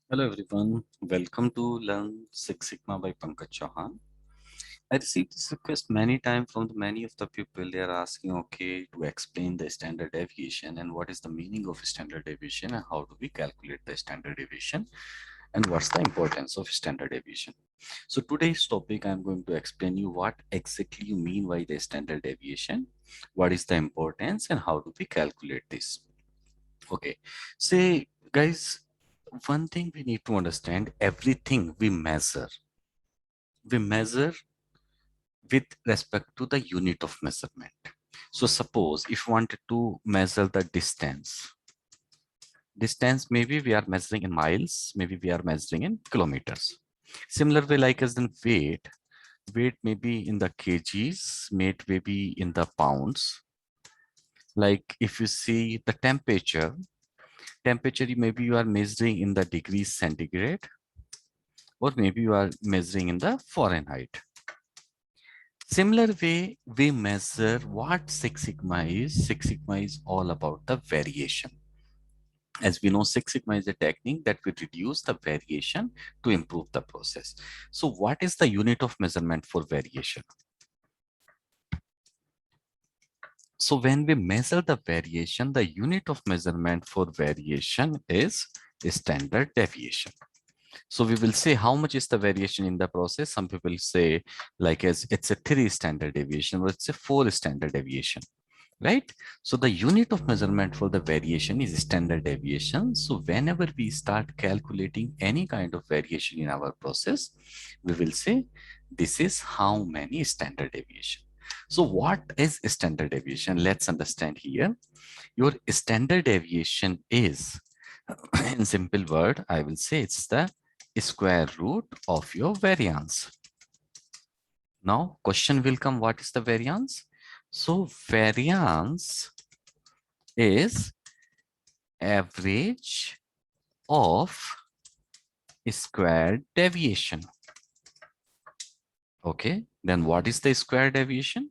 Hello everyone, welcome to Learn Six Sigma by Pankaj Chauhan. I received this request many times from many of the people. They are asking, okay, to explain the standard deviation and what is the meaning of standard deviation and how do we calculate the standard deviation and what's the importance of standard deviation. So today's topic, I'm going to explain you what exactly you mean by the standard deviation, what is the importance and how do we calculate this. Okay, say guys, one thing we need to understand, everything we measure with respect to the unit of measurement. So suppose if you wanted to measure the distance, maybe we are measuring in miles, maybe we are measuring in kilometers. Similar way, like as in weight may be in the kgs, weight may be in the pounds. Like if you see the temperature, maybe you are measuring in the degrees centigrade, or maybe you are measuring in the Fahrenheit. Similar way, we measure what Six Sigma is. Six Sigma is all about the variation. As we know, Six Sigma is a technique that will reduce the variation to improve the process. So what is the unit of measurement for variation? So when we measure the variation, the unit of measurement for variation is standard deviation. So we will say how much is the variation in the process. Some people say like as it's a 3 standard deviation or it's a 4 standard deviation, right? So the unit of measurement for the variation is standard deviation. So whenever we start calculating any kind of variation in our process, we will say this is how many standard deviation. So what is standard deviation? Let's understand here. Your standard deviation is, in simple word, I will say it's the square root of your variance. Now, question will come, what is the variance? So variance is average of square deviation. Okay, then what is the square deviation?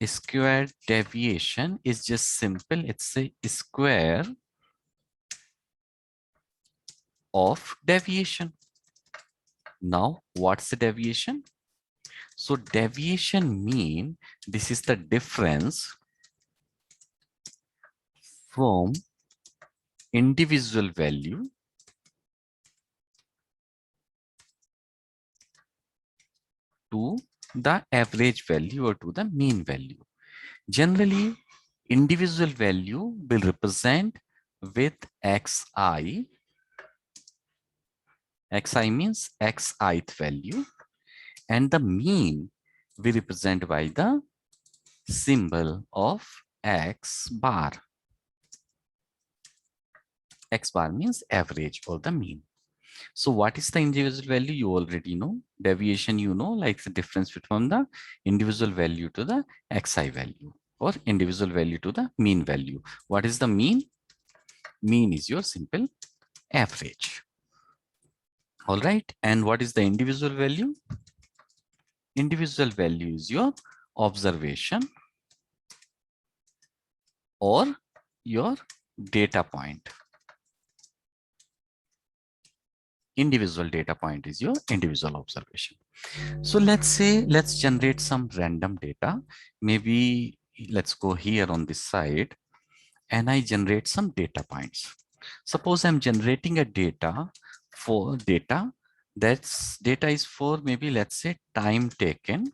Square deviation is just simple. It's a square of deviation. Now, what's the deviation? So deviation mean this is the difference from individual value to the average value or to the mean value. Generally, individual value will represent with xi. Xi means xith value, and the mean we represent by the symbol of x bar. X bar means average or the mean. So what is the individual value? You already know. Deviation, you know, like the difference between the individual value to the xi value or individual value to the mean value. What is the mean? Mean is your simple average. All right. And what is the individual value? Individual value is your observation or your data point. Individual data point is your individual observation. So let's say, let's generate some random data. Maybe let's go here on this side and I generate some data points. Suppose I'm generating a data for data. That's data is for maybe let's say time taken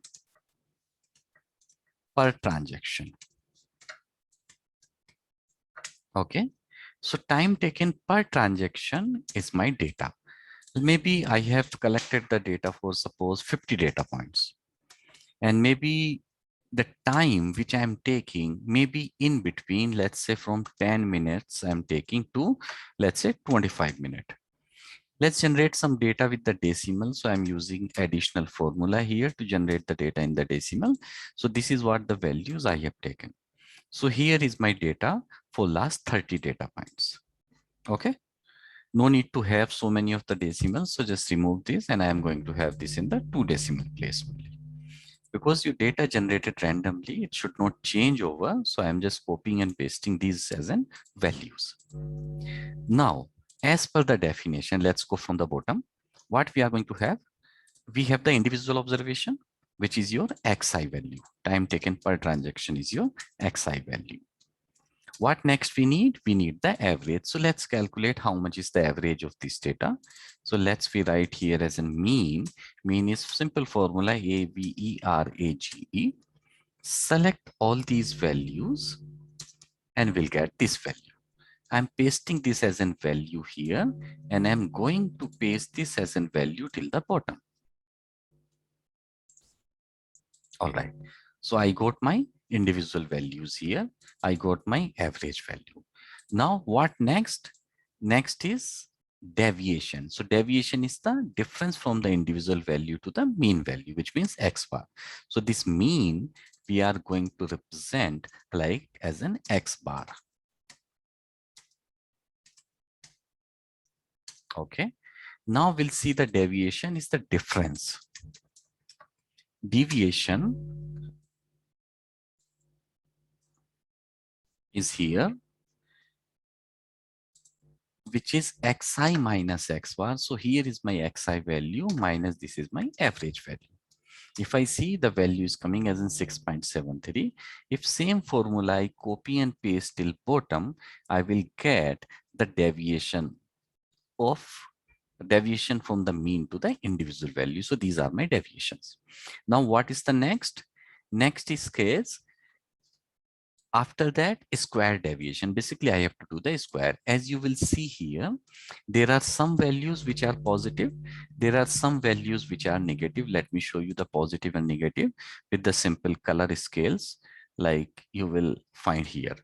per transaction. Okay. So time taken per transaction is my data. Maybe I have collected the data for suppose 50 data points. And maybe the time which I'm taking may be in between, let's say from 10 minutes I'm taking to, let's say 25 minutes. Let's generate some data with the decimal. So I'm using additional formula here to generate the data in the decimal. So this is what the values I have taken. So here is my data for last 30 data points. Okay. No need to have so many of the decimals. So just remove this and I am going to have this in the 2 decimal place only. Because your data generated randomly, it should not change over. So I'm just copying and pasting these as an values. Now, As per the definition, let's go from the bottom. What we are going to have? We have the individual observation, which is your xi value. Time taken per transaction is your xi value. What next we need? We need the average. So let's calculate how much is the average of this data. So let's we write here as a mean. Mean is simple formula average. Select all these values and we'll get this value. I'm pasting this as a value here and I'm going to paste this as a value till the bottom. All right. So I got my individual values here. I got my average value. Now what next? Next is deviation. So deviation is the difference from the individual value to the mean value, which means x bar. So this mean we are going to represent like as an x bar. Okay. Now we'll see the deviation is the difference. Deviation is here, which is xi minus x bar. So here is my xi value minus this is my average value. If I see the value is coming as in 6.73, if same formula I copy and paste till bottom, I will get the deviation from the mean to the individual value. So these are my deviations. Now what is the next? Next is case. After that, square deviation. Basically, I have to do the square. As you will see here, there are some values which are positive. There are some values which are negative. Let me show you the positive and negative with the simple color scales like you will find here.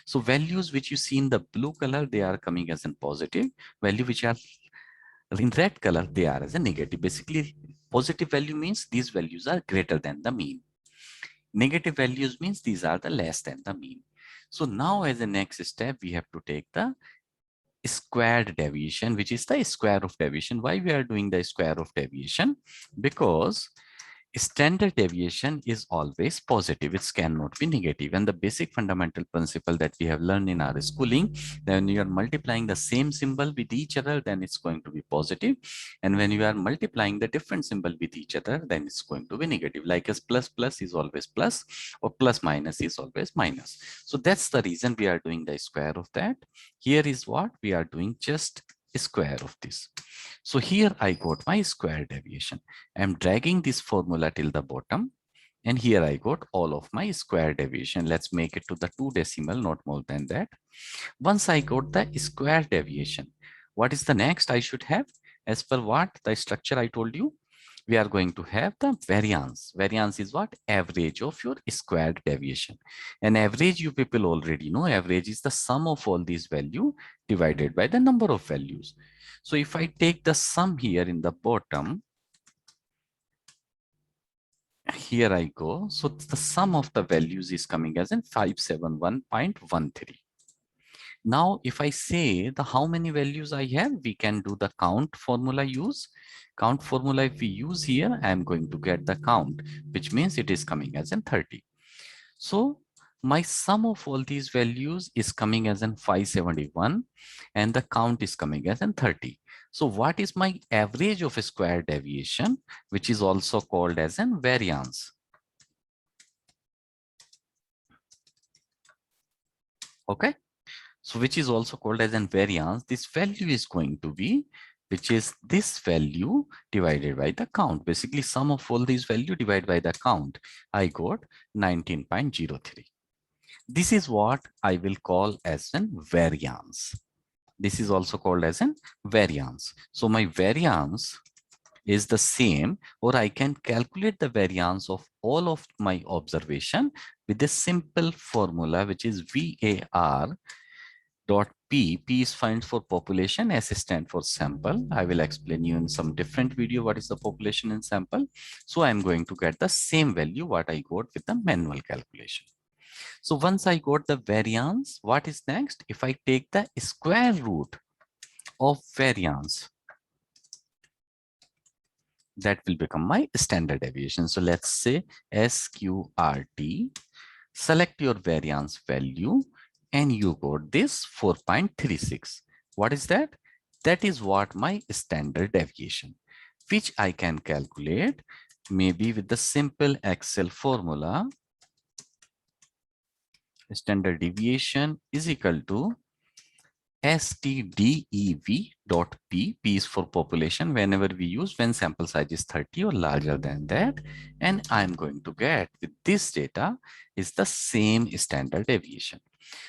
So values which you see in the blue color, they are coming as a positive. Value which are in red color, they are as a negative. Basically, positive value means these values are greater than the mean. Negative values means these are the less than the mean. So now as a next step, we have to take the squared deviation, which is the square of deviation. Why we are doing the square of deviation? Because standard deviation is always positive. It cannot be negative. And the basic fundamental principle that we have learned in our schooling, then you are multiplying the same symbol with each other, then it's going to be positive. And when you are multiplying the different symbol with each other, then it's going to be negative. Like as plus plus is always plus, or plus minus is always minus. So that's the reason we are doing the square of that. Here is what we are doing, just square of this. So here I got my square deviation. I'm dragging this formula till the bottom. And here I got all of my square deviation. Let's make it to the 2 decimal, not more than that. Once I got the square deviation, what is the next I should have? As per what the structure I told you, we are going to have the variance. Variance is what? Average of your squared deviation. And average, you people already know, average is the sum of all these values divided by the number of values. So if I take the sum here in the bottom, here I go. So the sum of the values is coming as in 571.13. Now, if I say the how many values I have, we can do the count formula use. Count formula, if we use here, I am going to get the count, which means it is coming as in 30. So my sum of all these values is coming as in 571 and the count is coming as in 30. So what is my average of a square deviation, which is also called as an variance? Okay. So which is also called as an variance. This value is going to be, which is this value divided by the count. Basically, sum of all these value divided by the count. I got 19.03. This is what I will call as an variance. This is also called as an variance. So my variance is the same, or I can calculate the variance of all of my observation with a simple formula, which is VAR dot P. P is finds for population, S stand for sample. I will explain you in some different video what is the population and sample. So I'm going to get the same value what I got with the manual calculation. So once I got the variance, what is next? If I take the square root of variance, that will become my standard deviation. So let's say SQRT, select your variance value, and you got this 4.36. What is that? That is what my standard deviation, which I can calculate maybe with the simple Excel formula. Standard deviation is equal to STDEV dot P. P is for population whenever we use when sample size is 30 or larger than that. And I'm going to get with this data is the same standard deviation.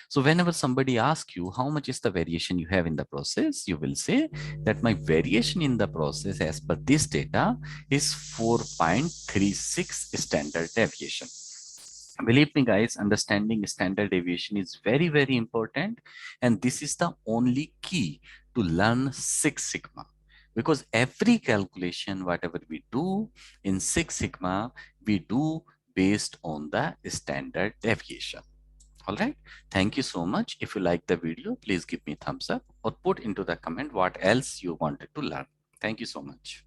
So whenever somebody asks you how much is the variation you have in the process, you will say that my variation in the process as per this data is 4.36 standard deviation. Believe me guys, understanding standard deviation is very, very important. And this is the only key to learn Six Sigma. Because every calculation, whatever we do in Six Sigma, we do based on the standard deviation. All right. Thank you so much. If you like the video, please give me thumbs up or put into the comment what else you wanted to learn. Thank you so much.